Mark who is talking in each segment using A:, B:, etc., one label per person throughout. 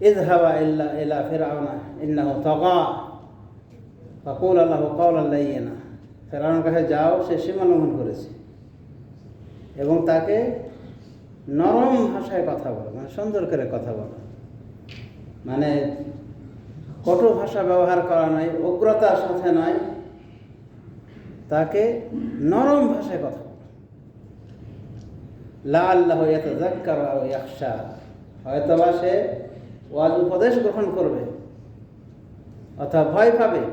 A: ইযহাবা ইলা ফিরআউনা ইন্নাহু তাগা ফাকুলা লাহু কাওলান লাইয়িনা, ফিরআউনের কাছে যাও, সে সীমা লঙ্ঘন করেছে, এবং তাকে নরম ভাষায় কথা বলো, মানে সুন্দর করে কথা বলো, মানে কটু ভাষা ব্যবহার করা নয়, উগ্রতার সাথে নয়, তাকে নরম ভাষায় কথা বলো। লাআল্লাহু ইয়াতাযাক্কারু আও ইয়াখশা, হয়তোবা সে ওয়াজ উপদেশ গ্রহণ করবে অথবা ভয় পাবে।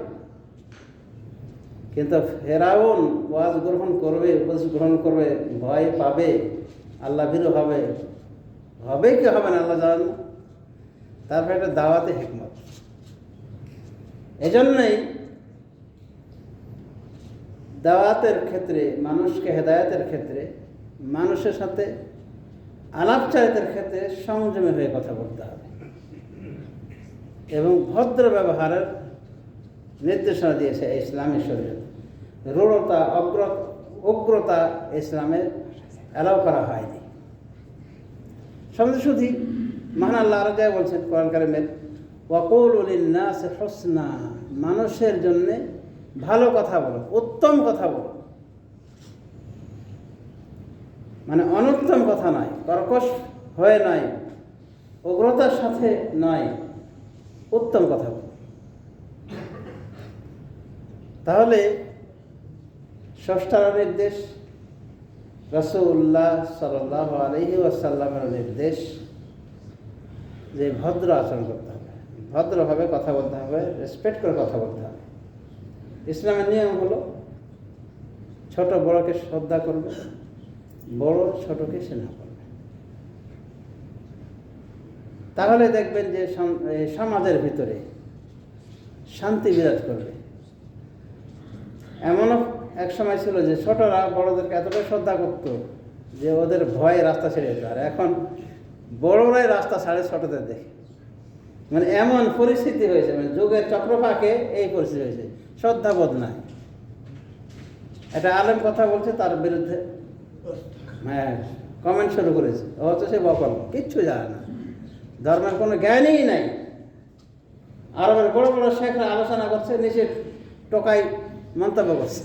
A: কিন্তু ফেরাউন ওয়াজ গ্রহণ করবে, উপদেশ গ্রহণ করবে, ভয় পাবে, আল্লাহ ভীরু হবে, হবে কি হবে না আল্লাহ জানেন। তারপরে একটা দাওয়াতে হিকমত। এজন্যই দাওয়াতের ক্ষেত্রে, মানুষকে হেদায়েতের ক্ষেত্রে, মানুষের সাথে আলাপচারিতার ক্ষেত্রে সংযমী হয়ে কথা বলতে হবে এবং ভদ্র ব্যবহারের নির্দেশনা দিয়েছে ইসলামী শরীয়ত। রূঢ়তা, উগ্রতা ইসলামে অ্যালাউ করা হয়নি। শুধু মহান আল্লাহ আরো যাই বলছেন কোরআন কারিমের, ওয়াকুলু লিন্নাসি হুসনা, মানুষের জন্য ভালো কথা বলো, উত্তম কথা বলো, মানে অনুত্তম কথা নয়, কর্কশ হয়ে নয়, উগ্রতার সাথে নয়, উত্তম কথা বলো। তাহলে স্রষ্টার নির্দেশ, রাসূলুল্লাহ সাল্লাল্লাহু আলাইহি ওয়াসাল্লামের নির্দেশ যে ভদ্র আচরণ করতে হবে, ভদ্রভাবে কথা বলতে হবে, রেসপেক্ট করে কথা বলতে হবে। ইসলামের নিয়ম হলো ছোট বড়কে শ্রদ্ধা করবে, বড় ছোটকে স্নেহ করবে। তাহলে দেখবেন যে সমাজের ভিতরে শান্তি বিরাজ করবে। এমনও এক সময় ছিল যে ছোটরা বড়দেরকে এতটা শ্রদ্ধা করত যে ওদের ভয়ে রাস্তা ছেড়ে যেত, আর এখন বড়রাই রাস্তা ছাড়ে ছোটদের দেখে। মানে এমন পরিস্থিতি হয়েছে, মানে যুগের চক্রপাকে এই পরিস্থিতি হয়েছে, শ্রদ্ধাবোধ নাই। একটা আলেম কথা বলছে, তার বিরুদ্ধে কমেন্ট শুরু করেছে, অথচ সে বকল, কিচ্ছু জানে না, ধর্মের কোনো জ্ঞানই নাই। আরবের বড় বড় শেখরা আলোচনা করছে, নিচে টোকাই মন্তব্য করছে।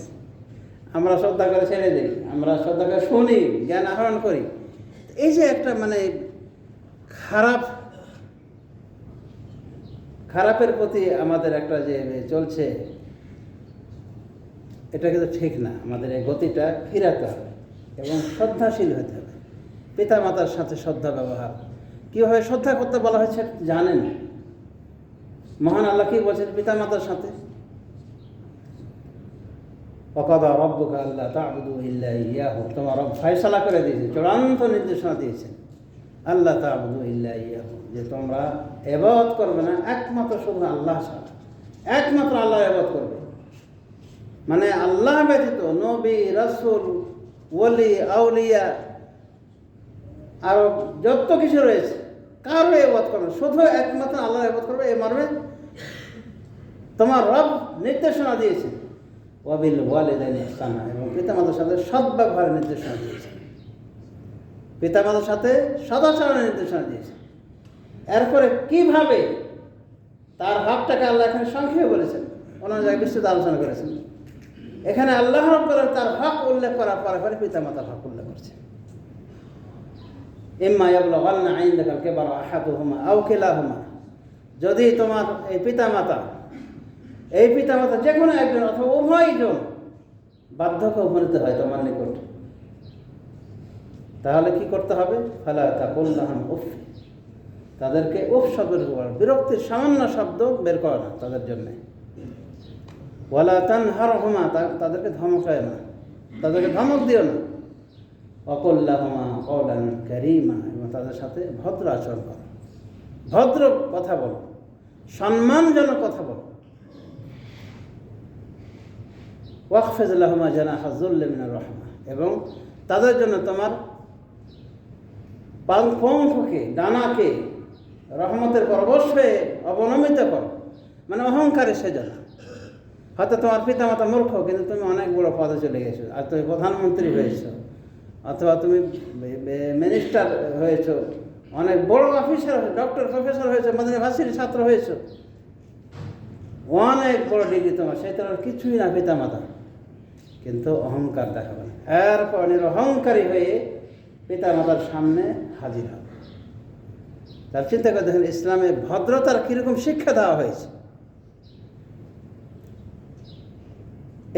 A: আমরা শ্রদ্ধা করে ছেড়ে দিই, আমরা শ্রদ্ধা করে শুনি, জ্ঞান আহরণ করি। এই যে একটা মানে খারাপের প্রতি আমাদের একটা যে চলছে, এটা কিন্তু ঠিক না। আমাদের এই গতিটা ফিরাতে হবে এবং শ্রদ্ধাশীল হতে হবে। পিতা মাতার সাথে শ্রদ্ধা ব্যবহার, কীভাবে শ্রদ্ধা করতে বলা হয়েছে জানেন? মহান আল্লাহ কি বলছেন পিতা মাতার সাথে? ওয়াকাদা রাব্বুকা আল্লা তা'বুদু ইল্লা ইয়াহু, তোমার রব ফয়সালা করে দিয়েছে, চূড়ান্ত নির্দেশনা দিয়েছেন, আল্লা তা'বুদু ইল্লা ইয়াহু, যে তোমরা ইবাদত করবে না একমাত্র শুধু আল্লাহ ছাড়া, একমাত্র আল্লাহ ইবাদত করবে। মানে আল্লাহ ব্যতীত নবী, রাসূল, ওলি, আউলিয়া আর যত কিছু রয়েছে কারো ইবাদত করবে, শুধু একমাত্র আল্লাহ ইবাদত করবে। এই মর্মে তোমার রব নির্দেশনা দিয়েছে, ওয়াবিল ওয়ালিদাইনি ইহসানা, এবং পিতামাতার সাথে সদ্ব্যবহারের নির্দেশনা দিয়েছে, পিতামাতার সাথে সদাচরণের নির্দেশনা দিয়েছে। এরপরে কিভাবে তার হকটাকে আল্লাহ এখানে সংক্ষেপে বলেছেন, অন্য জায়গায় বিস্তৃত আলোচনা করেছেন। এখানে আল্লাহ রাব্বুল আলামিন তার হক উল্লেখ করার পরে পরে পিতামাতার হক উল্লেখ করছে। ইম্মা ইয়াবলুগান্না ইনদাকাল কিবারা আহাদুহুমা আও কিলাহুমা, যদি তোমার এই পিতামাতা যে কোনো একজন অথবা উভয়জন বার্ধক্যে উপনীত হয় তোমার নিকট, তাহলে কি করতে হবে? ফালা তাকুল লাহুম উফ, তাদেরকে উফ শব্দ ব্যবহার, বিরক্তির সামান্য শব্দ বের করো না তাদের জন্যে। ওয়ালা তানহারহুমা, তাদেরকে ধমকায় না, তাদেরকে ধমক দিও না। ওয়াকুল লাহুমা কওলান কারীমা, এবং তাদের সাথে ভদ্র আচরণ করো, ভদ্র কথা বলো, সম্মানজনক কথা বলো। ওয়াখফিজ লাহুমা জানাহা যুল্লি মিনার রাহমা, এবং তাদের জন্য তোমার পঙ্খকে, ডানাকে রহমতের পরবশে অবনমিত করো, মানে অহংকারে সেজো না। হয়তো তোমার পিতামাতা মূর্খ, কিন্তু তুমি অনেক বড় পদে চলে গেছো, আর তুমি প্রধানমন্ত্রী হয়েছো, অথবা তুমি মিনিস্টার হয়েছো অনেক বড় অফিসার হয়েছে, ডক্টর, প্রফেসর হয়েছে, মদিনা ভার্সিটির ছাত্র হয়েছে, অনেক বড় ডিগ্রি তোমার, সে তোমার কিছুই না পিতা মাতা, কিন্তু অহংকার দেখাবে না। এরপর নিরহংকারী হয়ে পিতা মাতার সামনে হাজির হবে। তার চিন্তা করে দেখেন ইসলামে ভদ্রতার কীরকম শিক্ষা দেওয়া হয়েছে।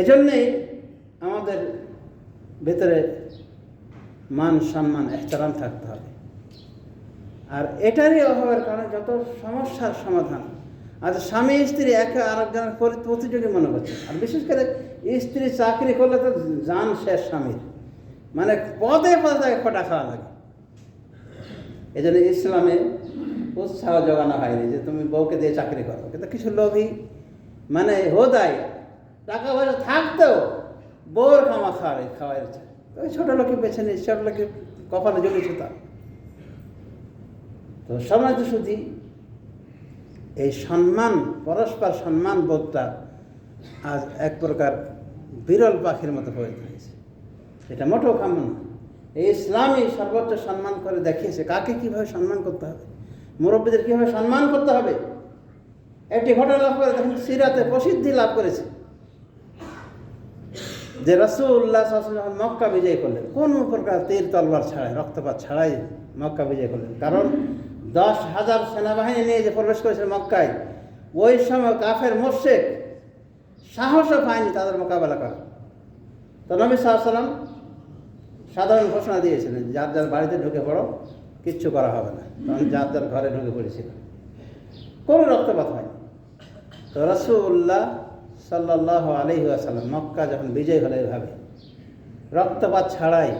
A: এজন্যেই আমাদের ভেতরে মান সম্মান এহতারাম থাকতে হবে। আর এটারই অভাবের কারণে যত সমস্যার সমাধান, আজ স্বামী স্ত্রী একে আরেকজনের প্রতিযোগী মনে করছে। আর বিশেষ করে স্ত্রী চাকরি করলে তো জান শেষ স্বামীর, মানে পদে পদে তাকে খোটা খাওয়া লাগে। এই জন্য ইসলামে উৎসাহ জোগানো হয়নি যে তুমি বউকে দিয়ে চাকরি করো, কিন্তু কিছু লোভী মানে হোদায় টাকা পয়সা থাকতেও বউর খাওয়াই ওই ছোটো লোকই বেছে নিই, ছোটো লোকে কপালে জড়িয়েছে তা। তো সমাজ শুধু এই সম্মান, পরস্পর সম্মান বোধটা আজ এক প্রকার বিরল পাখির মতো হয়ে হয়েছে। এটা মোটেও কাম্য না। এই ইসলামই সর্বোচ্চ সম্মান করে দেখিয়েছে কাকে কীভাবে সম্মান করতে হবে, মুরব্বীদের কীভাবে সম্মান করতে হবে। একটি ঘটনা লাভ করে দেখেন, সিরাতে প্রসিদ্ধি লাভ করেছে যে রাসূলুল্লাহ সাল্লাল্লাহু আলাইহি ওয়াসাল্লাম মক্কা বিজয় করলেন কোন প্রকার তীর তলোয়ার ছাড়াই, রক্তপাত ছাড়াই মক্কা বিজয় করলেন। কারণ 10,000 সেনাবাহিনী নিয়ে যে প্রবেশ করেছিল মক্কায়, ওই সময় কাফের মুশরিক সাহসও পায়নি তাদের মোকাবেলা করা। তো নবী সাল্লাল্লাহু আলাইহি ওয়াসাল্লাম সাধারণ ঘোষণা দিয়েছিলেন, যার যার বাড়িতে ঢুকে পড়ো, কিচ্ছু করা হবে না। কারণ যার যার ঘরে ঢুকে পড়েছিল, কোনো রক্তপাত হয়নি। তো রাসূলুল্লাহ সাল্লাল্লাহু আলাইহি ওয়াসাল্লাম মক্কা যখন বিজয় হলো এভাবে রক্তপাত ছাড়াই,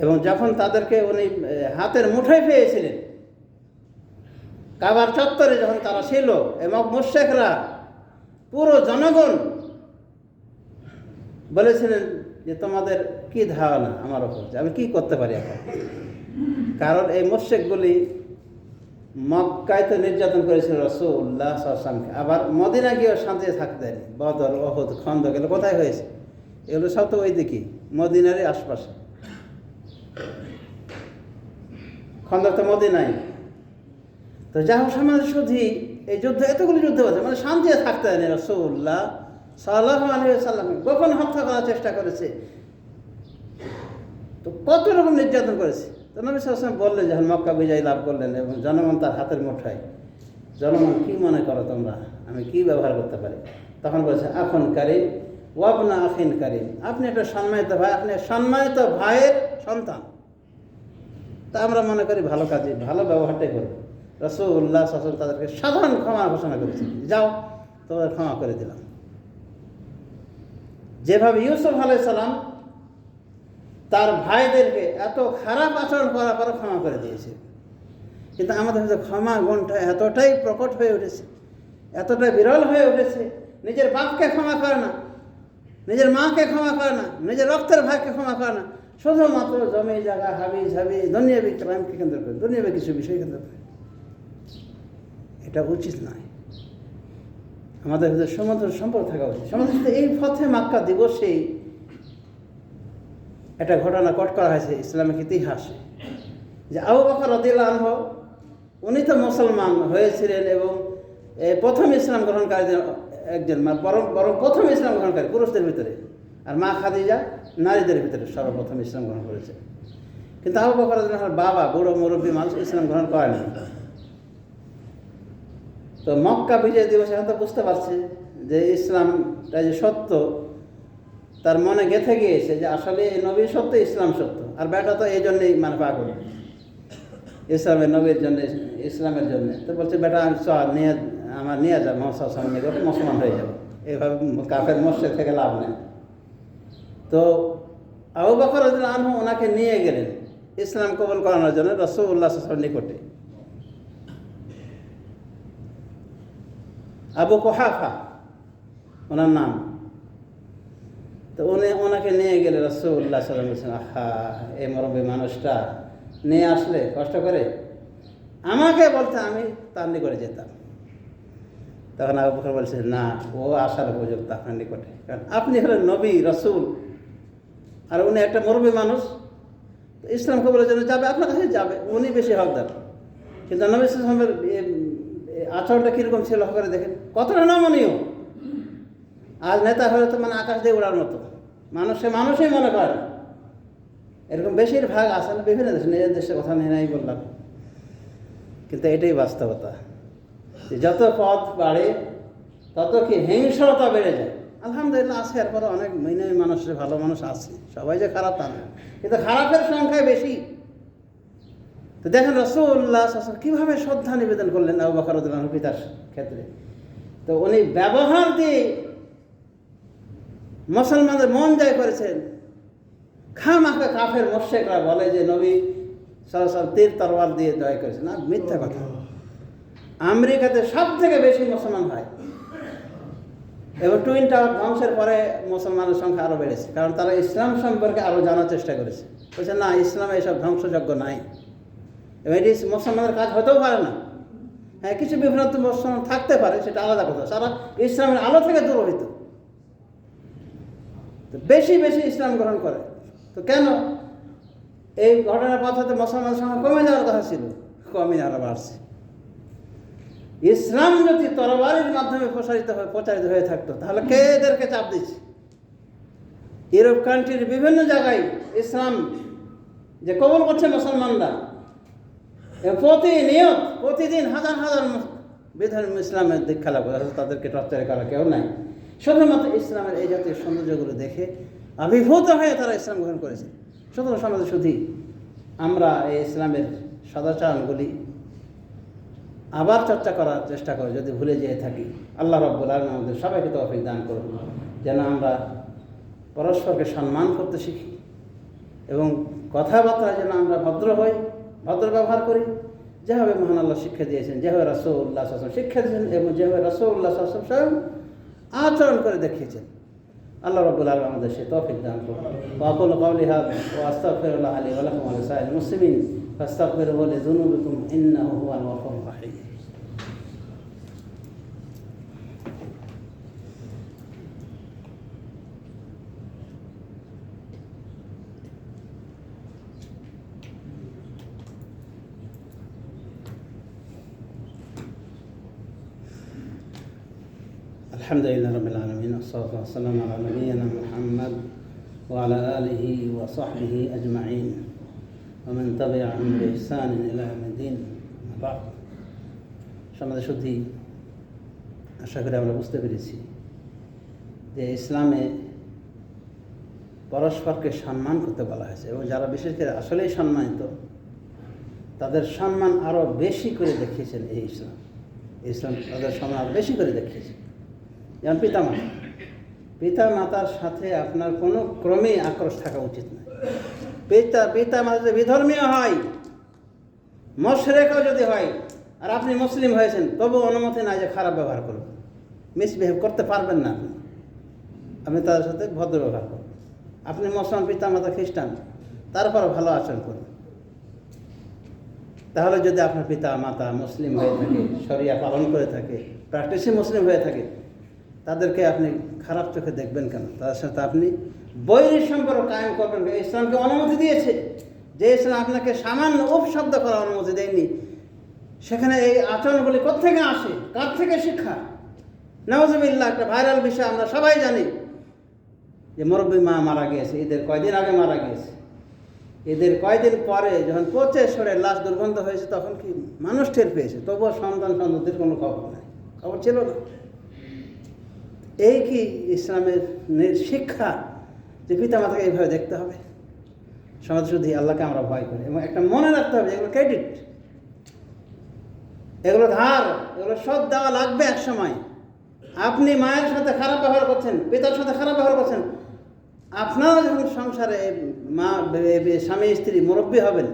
A: এবং যখন তাদেরকে উনি হাতের মুঠোয় পেয়েছিলেন, কাবার চত্বরে যখন তারা ছিল এবং মুশরিকরা পুরো জনগণ বলেছিলেন যে তোমাদের কি ধারণা আমার ওপর, যে আমি কি করতে পারি এখন। কারণ এই মুশরিকগুলি মক্কায় তো নির্যাতন করেছিল রাসূলুল্লাহ সাল্লাল্লাহু আলাইহি ওয়াসাল্লামকে, আবার মদিনা গিয়েও শান্তিতে থাকতে দেয়নি। বদর, উহুদ, খন্দক এগুলো কোথায় হয়েছে? এগুলো সব তো ওই দিকে মদিনারই আশপাশে। খন্দক তো মদিনায়। তো যা হোক সমাজ শুধু এই যুদ্ধ, এতগুলি যুদ্ধ হয়েছে, মানে শান্তিতে থাকতে দেয়নি। রাসূলুল্লাহ সাল্লাল্লাহু আলাইহি ওয়াসাল্লামকে গোপন হত্যা করার চেষ্টা করেছে, তো কত রকম নির্যাতন করেছে। তো নবী সাল্লাল্লাহু আলাইহি ওয়াসাল্লাম বললেন যখন মক্কা বিজয় লাভ করলেন এবং জনগণ তার হাতের মুঠোয়, জনগণ কি মনে করো তোমরা, আমি কি ব্যবহার করতে পারি? তখন বলেছে আখুন কারীম ওয়াবনা আখিন কারীম, আপনি একটা সম্মানিত ভাই, আপনি সম্মানিত ভাইয়ের সন্তান। তা আমরা মনে করি ভালো কাজে ভালো ব্যবহারটাই করব। রাসূলুল্লাহ সাল্লাল্লাহু আলাইহি ওয়াসাল্লাম তাদেরকে সাধারণ ক্ষমা ঘোষণা করেছেন, যাও তোমাদের ক্ষমা করে দিলাম। যেভাবে ইউসুফ আলাইহিস সালাম তার ভাইদেরকে এত খারাপ আচরণ করার পর ক্ষমা করে দিয়েছে, কিন্তু আমাদের কাছে ক্ষমা গুণটা এতটাই প্রকট হয়ে উঠেছে, এতটাই বিরল হয়ে উঠেছে। নিজের বাপকে ক্ষমা করে না, নিজের মাকে ক্ষমা করে না, নিজের রক্তের ভাইকে ক্ষমা করে না, শুধুমাত্র জমি জায়গা হাবি ঝাবি দুনিয়াবি ক্রাইমকে কেন্দ্র করে, দুনিয়াবি কিছু বিষয় কেন্দ্র করে। এটা উচিত নয়। আমাদের ভিতরে সমুদ্র সম্পর্ক থাকা উচিত। সমাজের সাথে এই পথে মক্কা দিবসেই একটা ঘটনা কোট করা হয়েছে ইসলামিক ইতিহাসে, যে আবু বকর রাদিয়াল্লাহু আনহু উনি তো মুসলমান হয়েছিলেন এবং প্রথম ইসলাম গ্রহণকারীদের একজন, বরং প্রথম ইসলাম গ্রহণকারী পুরুষদের ভিতরে, আর মা খাদিজা নারীদের ভিতরে সর্বপ্রথম ইসলাম গ্রহণ করেছে। কিন্তু আবু বকর রাদিয়াল্লাহু আনহু বাবা বুড়ো মুরব্বী মানুষ ইসলাম গ্রহণ করেনি। তো মক্কা বিজয় দিবসে এখন তো বুঝতে পারছে যে ইসলামটা যে সত্য, তার মনে গেঁথে গিয়েছে যে আসলে এই নবী সত্য, ইসলাম সত্য। আর বেটা তো এই জন্যেই মানে পাগল ইসলামের নবীর জন্য, ইসলামের জন্য। তো বলছে বেটা আমি নিয়ে আমার নিয়ে যাবো মোহাম্মদ সামনে গেলে মুসলমান হয়ে যাবো, এইভাবে কাফের মুশরিক থেকে লাভ নেই। তো আবু বকর রাদিয়াল্লাহু আনহু ওনাকে নিয়ে গেলেন ইসলাম কবুল করানোর জন্য রাসূলুল্লাহ সাল্লাল্লাহু আলাইহি ওয়াসাল্লামের নিকটে। আবু কুহাফা ওনার নাম। তো ওনাকে নিয়ে গেলে রাসূলুল্লাহ সাল্লাল্লাহু আলাইহি ওয়াসাল্লাম, আহা এই মুরব্বী মানুষটা নিয়ে আসলে কষ্ট করে আমাকে বলতে আমি তার নিকটে যেতাম। তখন আবু বকর বলছে না, ও আসার উপযুক্ত আপনার নিকটে, কারণ আপনি হলেন নবী রাসূল, আর উনি একটা মুরব্বী মানুষ। ইসলাম কবুলের জন্য যাবে, আপনার কাছে যাবে, উনি বেশি হকদার। কিন্তু নবী সাল্লাল্লাহু আলাইহি ওয়াসাল্লামের আচরণটা কীরকম ছিল করে দেখেন, কতটা নমনীয়। আজ নেতা হলে তো মানে আকাশ দিয়ে উড়ার মতো, মানুষই মনে করে না। এরকম বেশিরভাগ আছে না বিভিন্ন দেশে, নিজের দেশের কথা নিয়ে নাই বললাম, কিন্তু এটাই বাস্তবতা যে যত পথ বাড়ে তত কি হিংস্রতা বেড়ে যায়। আলহামদুলিল্লাহ আছে, এরপরে অনেক মানুষের ভালো মানুষ আছে, সবাই যে খারাপ তা না, কিন্তু খারাপের সংখ্যায় বেশি। তো দেখেন রাসূলুল্লাহ সাল্লাল্লাহু আলাইহি ওয়াসাল্লাম কীভাবে শ্রদ্ধা নিবেদন করলেন আবু বকর রাদিয়াল্লাহু আনহু পিতার ক্ষেত্রে। তো উনি ব্যবহার দিয়ে মুসলমানদের মন জয় করেছেন। খামাখা কাফের মুশরিকরা বলে যে নবী সাল্লাল্লাহু আলাইহি ওয়াসাল্লাম তীর তরোয়ার দিয়ে জয় করেছেন, না, মিথ্যা কথা। আমেরিকাতে সব থেকে বেশি মুসলমান হয়, এবং টুইন টাওয়ার ধ্বংসের পরে মুসলমানের সংখ্যা আরও বেড়েছে, কারণ তারা ইসলাম সম্পর্কে আরও জানার চেষ্টা করেছে। বলছে না, ইসলামে এসব ধ্বংসযজ্ঞ নাই, এবং এটি মুসলমানের কাজ হতেও পারে না। হ্যাঁ, কিছু বিভ্রান্ত মুসলমান থাকতে পারে, সেটা আলাদা কথা, সারা ইসলামের আলো থেকে দূরভূত। তো বেশি বেশি ইসলাম গ্রহণ করে। তো কেন এই ঘটনার পথ হতে মুসলমানের সংখ্যা কমে যাওয়ার কথা ছিল, কমে আরও বাড়ছে। ইসলাম যদি তরবারির মাধ্যমে প্রচারিত হয়ে থাকতো, তাহলে কে এদেরকে চাপ দিচ্ছে? ইউরোপ কান্ট্রির বিভিন্ন জায়গায় ইসলাম যে কবুল করছে মুসলমানরা, প্রতিদিন হাজার হাজার বিধান ইসলামের দীক্ষা লাভ করে, তাদেরকে টর্চার করা কেউ নাই। শুধুমাত্র ইসলামের এই জাতীয় সৌন্দর্যগুলো দেখে আবির্ভূত হয়ে তারা ইসলাম গ্রহণ করেছে। সুতরাং সমাজে শুধু আমরা এই ইসলামের সদাচরণগুলি আবার চর্চা করার চেষ্টা করি, যদি ভুলে যেয়ে থাকি। আল্লাহ রাব্বুল আলামিন আমাদের সবাইকে তৌফিক দান করুন, যেন আমরা পরস্পরকে সম্মান করতে শিখি, এবং কথাবার্তা যেন আমরা ভদ্র হই, ভদ্র ব্যবহার করি, যেভাবে মহান আল্লাহ শিক্ষা দিয়েছেন, যেভাবে রাসূলুল্লাহ সাল্লাল্লাহু আলাইহি ওয়াসাল্লাম শিক্ষা দিয়েছেন, এবং যেভাবে রাসূলুল্লাহ সাল্লাল্লাহু আলাইহি ওয়াসাল্লাম আচরণ করে দেখিয়েছেন। আল্লাহ রাব্বুল আলামিন আমাদের সেই তৌফিক দান করুন। ওয়া আকুলু কাওলি হাযা ওয়া আস্তাগফিরুল্লাহ লি ওয়া লাকুম ওয়া লিসাইরিল মুসলিমিন ফাস্তাগফিরুহু লিযুনুবিকুম ইন্নাহু হুয়াল গফুরুর রাহিম। আলহামদুলিল্লাহ রাব্বিল আলামিন, ওয়াসসালাতু ওয়াসসালামু আলা নাবিয়িনা মুহাম্মদ ওয়া আলা আলিহি ওয়া সাহবিহি আজমাইন ওয়া মান তাবি'আহুম বিইহসানিন ইলা ইয়াউমিদ্দিন। বাদ সমাজে শুদ্ধি, আশা করি আমরা বুঝতে পেরেছি যে ইসলামে পরস্পরকে সম্মান করতে বলা হয়েছে, এবং যারা বিশেষ করে আসলেই সম্মানিত তাদের সম্মান আরও বেশি করে দেখিয়েছেন। এই ইসলাম তাদের সম্মান আরও বেশি করে দেখিয়েছে। যেমন পিতা মাতার সাথে আপনার কোনো ক্রমেই আক্রোশ থাকা উচিত নয়। পিতা মাতা যদি বিধর্মীয় হয়, মুশরিকও যদি হয়, আর আপনি মুসলিম হয়েছেন, তবু অনুমতি নাই যে খারাপ ব্যবহার করবেন, মিসবিহেভ করতে পারবেন না। আপনি তাদের সাথে ভদ্র ব্যবহার করবেন। আপনি মুসলমান পিতা মাতা খ্রিস্টান, তারপর ভালো আচরণ করবেন। তাহলে যদি আপনার পিতা মাতা মুসলিম হয়ে থাকে, শরিয়া পালন করে থাকে, প্র্যাকটিসে মুসলিম হয়ে থাকে, তাদেরকে আপনি খারাপ চোখে দেখবেন কেন? তাদের সাথে আপনি বৈরী সম্পর্ক কায়েম করবেন। ইসলামকে অনুমতি দিয়েছে, যে ইসলাম আপনাকে সামান্য উপশব্দ করার অনুমতি দেয়নি। সেখানে এই আচরণগুলি কোত্থেকে আসে, কার থেকে শিক্ষা? নাউজুবিল্লাহ, একটা ভাইরাল বিষয় আমরা সবাই জানি যে মুরব্বী মা মারা গিয়েছে, ঈদের কয়দিন আগে মারা গিয়েছে। ঈদের কয়দিন পরে যখন পচে সরে লাশ দুর্গন্ধ হয়েছে, তখন কি মানুষ টের পেয়েছে, তবুও সন্তানদের কোনো খবর নাই, খবর ছিল না। এই কি ইসলামের শিক্ষা যে পিতা মাতাকে এইভাবে দেখতে হবে? সমাজ শুধু আল্লাহকে আমরা ভয় করি, এবং একটা মনে রাখতে হবে এগুলো ক্রেডিট, এগুলো ধার, এগুলো শোধ দেওয়া লাগবে এক সময়। আপনি মায়ের সাথে খারাপ ব্যবহার করছেন, পিতার সাথে খারাপ ব্যবহার করছেন, আপনারা যখন সংসারে স্বামী স্ত্রী মুরব্বী হবেন,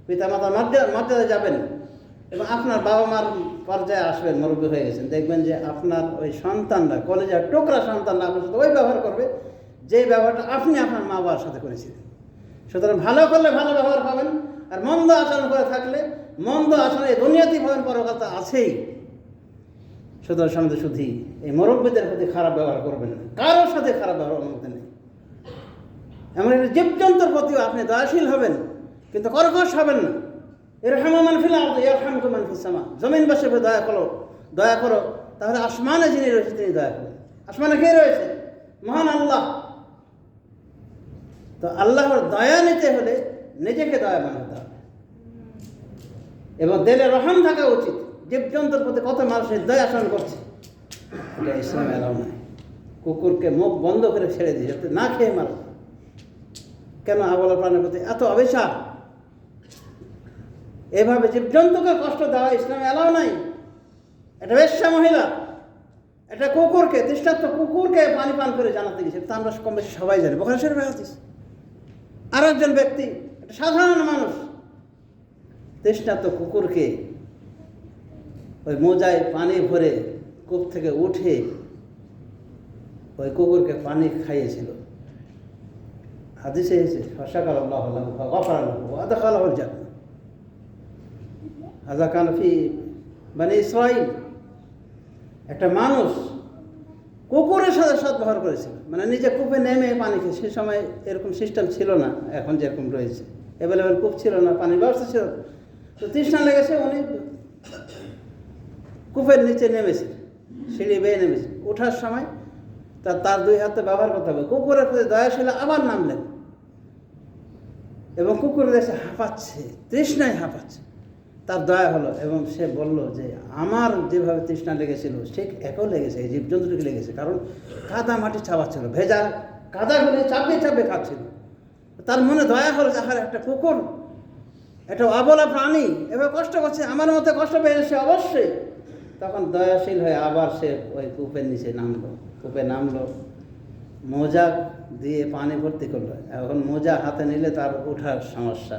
A: পিতা মাতার মর্যাদা যাবেন, এবং আপনার বাবা মার পর্যায়ে আসবেন, মুরব্বী হয়ে গেছেন, দেখবেন যে আপনার ওই সন্তানরা, কলেজের টুকরা সন্তানরা আপনার সাথে ওই ব্যবহার করবে যে ব্যবহারটা আপনি আপনার মা বাবার সাথে করেছিলেন। সুতরাং ভালো করলে ভালো ব্যবহার পাবেন, আর মন্দ আচরণ করে থাকলে মন্দ আচরণ এই দুনিয়াতে পাবেন, পরকাল তো আছেই। সুতরাং সমাজে শুধু এই মুরব্বীদের প্রতি খারাপ ব্যবহার করবেন না, কারোর সাথে খারাপ ব্যবহার অনুমতি নেই। এমন একটা জীবজন্তুর প্রতিও আপনি দয়াশীল হবেন, কিন্তু কর্কশ হবেন না। ইরহামু মান ফিল আরদি ইয়ারহামকুম মান ফিস সামা, জমিনবাসীর উপর দয়া করো তাহলে আসমানে যিনি রয়েছে তিনি দয়া করবেন। আসমানে কে রয়েছে? মহান আল্লাহ। তো আল্লাহর দয়া নিতে হলে নিজেকে দয়া বানাতে হবে এবং দিলে রহম থাকা উচিত। জীবজন্তুর প্রতি কত মানুষের দয়া আচরণ করছে, এটা ইসলামে এলাও নয়। কুকুরকে মুখ বন্ধ করে ছেড়ে দিয়ে যাতে না খেয়ে মারো, কেন আবলা প্রাণের প্রতি এত অবিচার? এভাবে জীবজন্তুকে কষ্ট দেওয়া ইসলামে এলাও নাই। এটা বেশ্যা মহিলা, এটা কুকুরকে, দৃষ্টান্ত কুকুরকে পানি পান করে জানাতে গেছে, তা আমরা কম বেশি সবাই জানি, বুখারী শরীফে হাদিস। আর একজন ব্যক্তি, একটা সাধারণ মানুষ, দৃষ্টান্ত কুকুরকে ওই মোজায় পানি ভরে কূপ থেকে উঠে ওই কুকুরকে পানি খাইয়েছিল। হাদিসে এসেছে ফাশাকার আল্লাহু লাহু ফাগাফারা লাহু ওয়া আদখালাহুল জান্নাহ। হাযা কান ফি বনী ইসরাঈল। একটা মানুষ কুকুরের সাথে সদ্ব্যবহার করেছিল, মানে নিজে কূপে নেমে পানি খেয়ে। সে সময় এরকম সিস্টেম ছিল না, এখন যেরকম রয়েছে অ্যাভেলেবেল কূপ ছিল না, পানির ব্যবস্থা ছিল। তো তৃষ্ণা লেগেছে, উনি কূপের নিচে নেমেছে, সিঁড়ি বেয়ে নেমেছে। ওঠার সময় তার দুই হাতে ব্যবহার করতে হবে। কুকুরের প্রতি দয়াশীল আবার নামলেন এবং কুকুর দেশে হাঁপাচ্ছে, তৃষ্ণায় হাঁপাচ্ছে। তার দয়া হলো এবং সে বলল যে আমার যেভাবে তৃষ্ণা লেগেছিল সে একও লেগেছে, এই জীবজন্তুটিকে লেগেছে। কারণ কাদা মাটি চাবাচ্ছিল, ভেজা কাদাগুলি চাপিয়ে চাপিয়ে খাচ্ছিল। তার মনে দয়া হলো যে একটা কুকুর, একটা অবলা প্রাণী এভাবে কষ্ট করছে, আমার মতো কষ্ট পেয়েছে সে অবশ্যই। তখন দয়াশীল হয়ে আবার সে ওই কূপের নিচে নামলো। কূপে নামলো, মোজা দিয়ে পানি ভর্তি করলো। এখন মোজা হাতে নিলে তার ওঠার সমস্যা,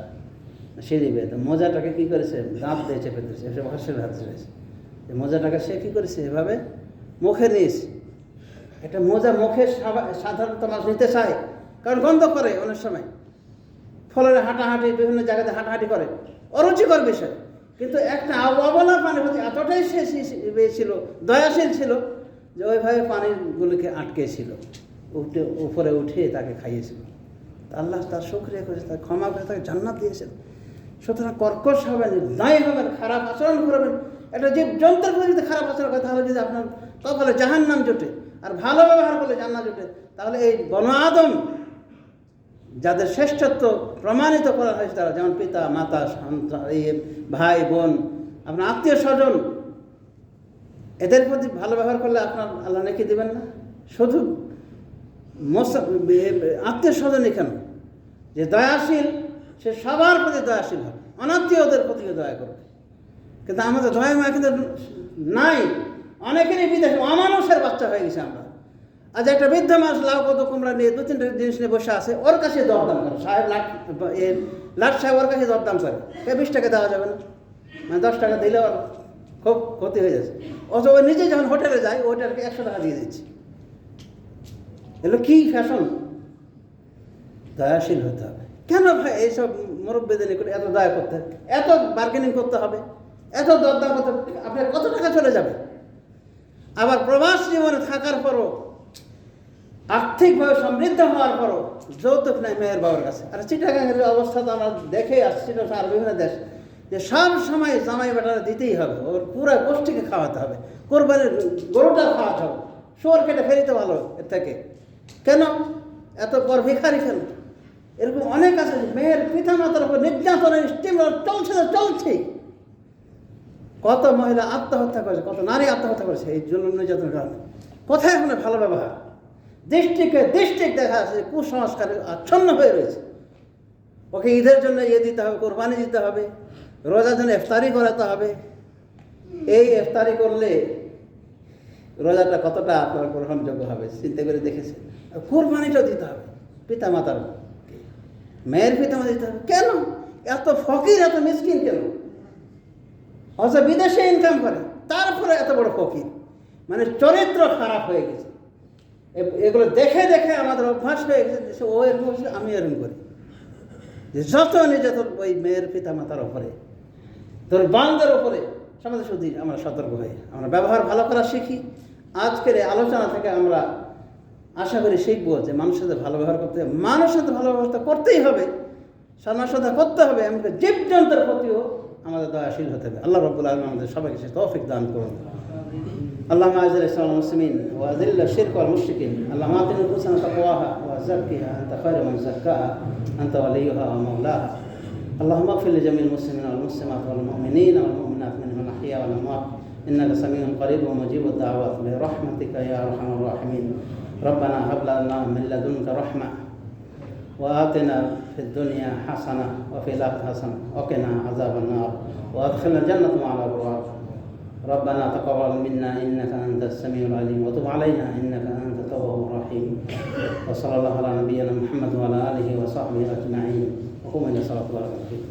A: সিঁড়ি বেয়ে। তো মোজাটাকে কী করেছে, দাঁত দিয়ে চেপে দিয়েছে। সে ভাষের হাতে রয়েছে, মোজাটাকে সে কী করেছে, এভাবে মুখে নিয়েছে। এটা মোজা মুখে সাধারণত মানুষ নিতে চায়, কারণ গন্ধ করে অনেক সময়। ফলের হাঁটাহাঁটি, বিভিন্ন জায়গাতে হাঁটাহাঁটি করে, অরুচিকর বিষয়। কিন্তু একটা অবলা পানির প্রতি এতটাই সে ছিল, দয়াশীল ছিল যে ওইভাবে পানিগুলিকে আটকেছিল, উপরে উঠে তাকে খাইয়েছিল। আল্লাহ তার শুকরিয়া করেছে, তার ক্ষমা করে তাকে জান্নাত দিয়েছেন। সুতরাং কর্কশ হবেন, দায়ী হবেন, খারাপ আচরণ করবেন। একটা জীবজন্তুর প্রতি যদি খারাপ আচরণ করে তাহলে যদি আপনার কপালে জাহান্নাম জোটে, আর ভালো ব্যবহার করলে জান্নাত জোটে, তাহলে এই বনু আদম যাদের শ্রেষ্ঠত্ব প্রমাণিত করা হয়েছে, তারা যেমন পিতা মাতা, সন্তান, ভাই বোন, আপনার আত্মীয় স্বজন, এদের প্রতি ভালো ব্যবহার করলে আপনার আল্লাহ নেকি দেবেন না? শুধু আত্মীয় স্বজনই কেন, যে দয়াশীল সে সবার প্রতি দয়াশীল হবে, অনাত্মীয়দের প্রতিও দয়া করবে। কিন্তু আমাদের দয়া মায়া কিন্তু নাই। অনেকেরই বিদেশে অমানুষের বাচ্চা হয়ে গেছে আমরা। আজ একটা বৃদ্ধ মানুষ লাউ কত কুমড়া নিয়ে 2-3টা জিনিস নিয়ে বসে আছে, ওর কাছে দরদাম করে সাহেব, লাট সাহেব ওর কাছে দরদাম করে। 20 টাকা দেওয়া যাবে না, মানে 10 টাকা দিলে ওর খুব ক্ষতি হয়ে যাচ্ছে। অথচ ও নিজে যখন হোটেলে যায় ওইটাকে 100 টাকা দিয়ে দিচ্ছে। এগুলো কী ফ্যাশন? দয়াশীল হতে হবে। কেন ভাই এইসব মুরব্বীদের করে এত দয়া করতে হবে, এত বার্গেনিং করতে হবে, এত দরদাম করতে হবে? আপনার কত টাকা চলে যাবে? আবার প্রবাস জীবনে থাকার পরও, আর্থিকভাবে সমৃদ্ধ হওয়ার পরও যৌতুক নেই মেয়ের বাবার কাছে। আর চিটাগাঙের অবস্থা তো আমরা দেখে আসছি, আর বিভিন্ন দেশ, যে সব সময় জামাই বেটারা দিতেই হবে, ওর পুরো গোষ্ঠীকে খাওয়াতে হবে, কোরবানির গরুটা খাওয়াতে হবে, শুয়োর কেটে ফেরিতে ভালো এর থেকে। কেন এত পর ভিখারি কেন? এরকম অনেক আছে। মেয়ের পিতা মাতার উপর নির্যাতনের স্টিম চলছে। কত মহিলা আত্মহত্যা করেছে, কত নারী আত্মহত্যা করেছে এই জন্য নির্যাতনের কারণে। কোথায় এখন ভালো ব্যবহার? ডিস্ট্রিক্ট দেখা আছে কুসংস্কারে আচ্ছন্ন হয়ে রয়েছে। ওকে ঈদের জন্য দিতে হবে, কোরবানি দিতে হবে, রোজার জন্য ইফতারি করাতে হবে। এই ইফতারি করলে রোজাটা কতটা আপনার গ্রহণযোগ্য হবে চিন্তা করে দেখেছে। কোরবানিটাও দিতে হবে, পিতা মাতার মেয়ের পিতা মাতা দিতে হবে। কেন এত ফকির, এত মিসকিন কেন? অথচ বিদেশে ইনকাম করে, তারপরে এত বড় ফকির, মানে চরিত্র খারাপ হয়ে গেছে। এগুলো দেখে দেখে আমাদের অভ্যাস হয়ে গেছে, ও এরকম করছে আমি এরকম করি। যে যত নির্যাতন ওই মেয়ের পিতা মাতার ওপরে, তোর বান্ধবের ওপরে, সমাজে শুধু আমরা সতর্ক হই, আমরা ব্যবহার ভালো করা শিখি। আজকের এই আলোচনা থেকে আমরা আশা করি শিখবো যে মানুষের সাথে ভালো ব্যবহার করতে হবে। মানুষের সাথে ভালো ব্যবহার করতেই হবে, সন্ন্যাসতা করতে হবে, এমনকি জীবজন্তুর প্রতিও আমাদের দয়াশীল হতে হবে। আল্লাহ রাব্বুল আলামিন আমাদের সবাইকে সে তৌফিক দান করুন। اللهم أعز الإسلام والمسلمين وأذل الشرك والمشركين. اللهم آت نفوسنا تقواها وزكها أنت خير من زكاها أنت وليها ومولاها. اللهم اغفر لجميع المسلمين والمسلمات والمؤمنين والمؤمنات منهم الأحياء والأموات إنك سميع قريب ومجيب الدعوات برحمتك يا أرحم الراحمين. ربنا هب لنا من لدنك رحمة وآتنا في الدنيا حسنة وفي الآخرة حسنة وقنا عذاب النار وأدخلنا الجنة مع الأبرار. ربنا تقبل منا إنك أنت السميع العليم وتب علينا إنك أنت التواب الرحيم. وصلى الله على نبينا محمد وعلى آله وصحبه أجمعين. وقوموا إلى صلاة الله عليه.